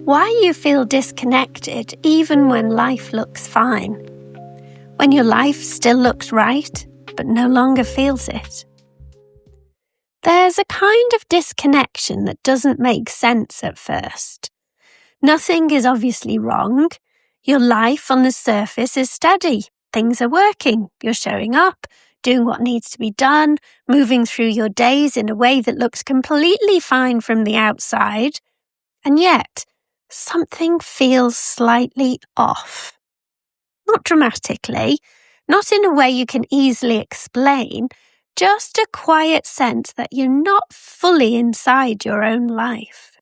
Why you feel disconnected even when life looks fine? When your life still looks right, but no longer feels it? There's a kind of disconnection that doesn't make sense at first. Nothing is obviously wrong. Your life on the surface is steady. Things are working. You're showing up, doing what needs to be done, moving through your days in a way that looks completely fine from the outside. And yet, something feels slightly off. Not dramatically, not in a way you can easily explain, just a quiet sense that you're not fully inside your own life.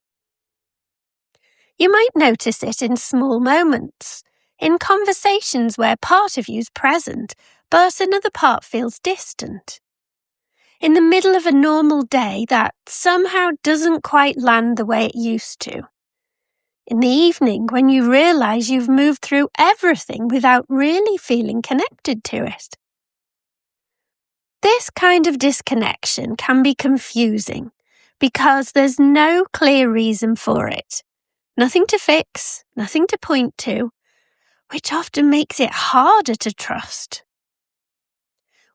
You might notice it in small moments, in conversations where part of you's present, but another part feels distant. In the middle of a normal day that somehow doesn't quite land the way it used to. In the evening, when you realise you've moved through everything without really feeling connected to it. This kind of disconnection can be confusing because there's no clear reason for it. Nothing to fix, nothing to point to, which often makes it harder to trust.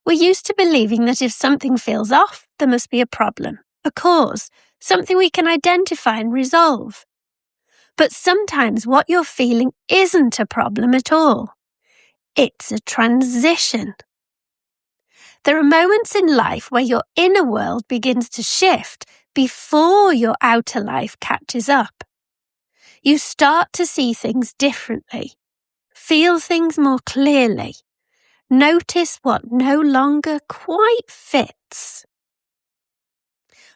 We're used to believing that if something feels off, there must be a problem, a cause, something we can identify and resolve. But sometimes what you're feeling isn't a problem at all. It's a transition. There are moments in life where your inner world begins to shift before your outer life catches up. You start to see things differently, feel things more clearly, notice what no longer quite fits.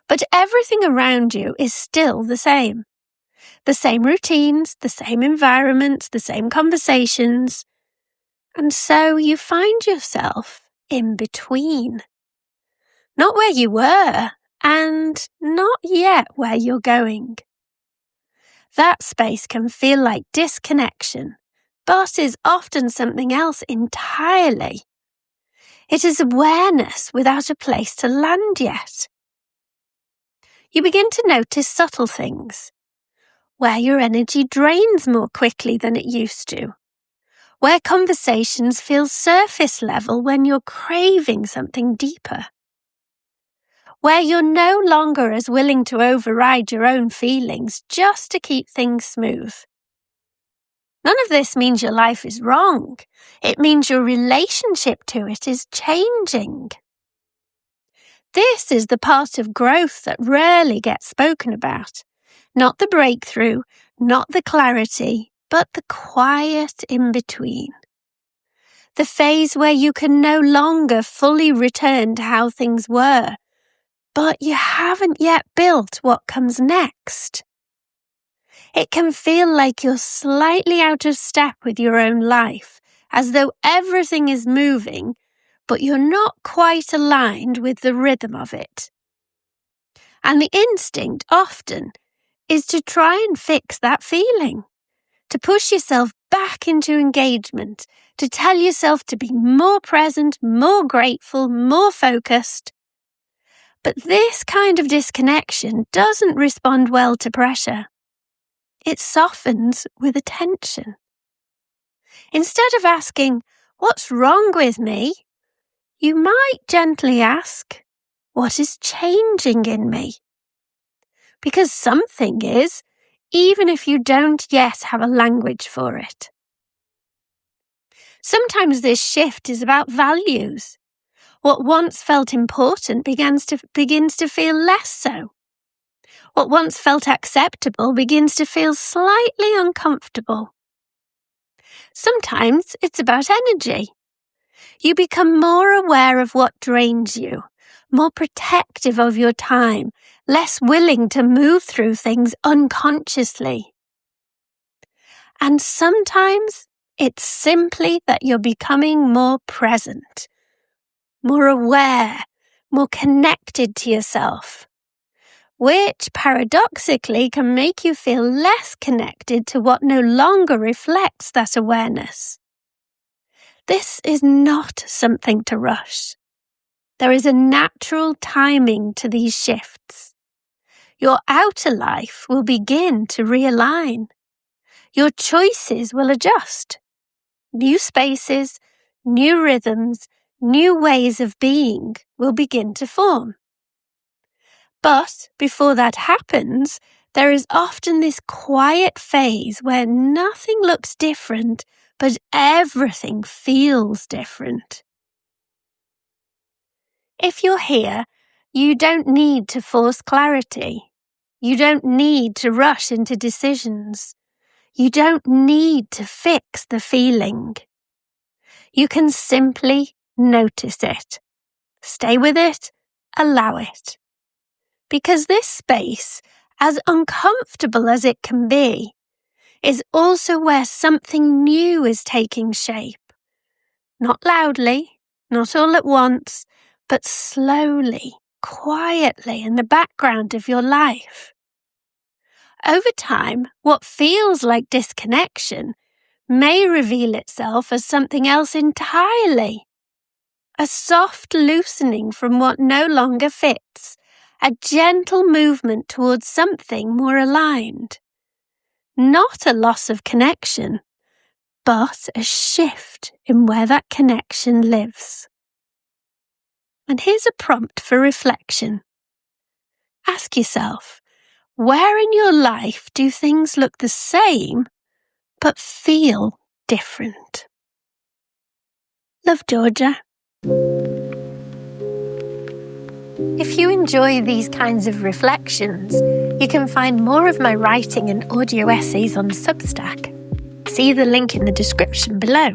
But everything around you is still the same. The same routines, the same environments, the same conversations. And so you find yourself in between. Not where you were, and not yet where you're going. That space can feel like disconnection, but is often something else entirely. It is awareness without a place to land yet. You begin to notice subtle things. Where your energy drains more quickly than it used to, where conversations feel surface level when you're craving something deeper, where you're no longer as willing to override your own feelings just to keep things smooth. None of this means your life is wrong. It means your relationship to it is changing. This is the part of growth that rarely gets spoken about. Not the breakthrough, not the clarity, but the quiet in-between. The phase where you can no longer fully return to how things were, but you haven't yet built what comes next. It can feel like you're slightly out of step with your own life, as though everything is moving, but you're not quite aligned with the rhythm of it. And the instinct often is to try and fix that feeling, to push yourself back into engagement, to tell yourself to be more present, more grateful, more focused. But this kind of disconnection doesn't respond well to pressure. It softens with attention. Instead of asking, "What's wrong with me?" you might gently ask, "What is changing in me?" Because something is, even if you don't yet have a language for it. Sometimes this shift is about values. What once felt important begins to feel less so. What once felt acceptable begins to feel slightly uncomfortable. Sometimes it's about energy. You become more aware of what drains you, more protective of your time, less willing to move through things unconsciously. And sometimes it's simply that you're becoming more present, more aware, more connected to yourself, which paradoxically can make you feel less connected to what no longer reflects that awareness. This is not something to rush. There is a natural timing to these shifts. Your outer life will begin to realign. your choices will adjust. New spaces, new rhythms, new ways of being will begin to form. But before that happens, there is often this quiet phase where nothing looks different, but everything feels different. If you're here, you don't need to force clarity. You don't need to rush into decisions. You don't need to fix the feeling. You can simply notice it. Stay with it, allow it. Because this space, as uncomfortable as it can be, is also where something new is taking shape. Not loudly, not all at once, but slowly, quietly in the background of your life. Over time, what feels like disconnection may reveal itself as something else entirely. A soft loosening from what no longer fits, a gentle movement towards something more aligned. Not a loss of connection, but a shift in where that connection lives. And here's a prompt for reflection. Ask yourself, where in your life do things look the same, but feel different? Love, Georgia. If you enjoy these kinds of reflections, you can find more of my writing and audio essays on Substack. See the link in the description below.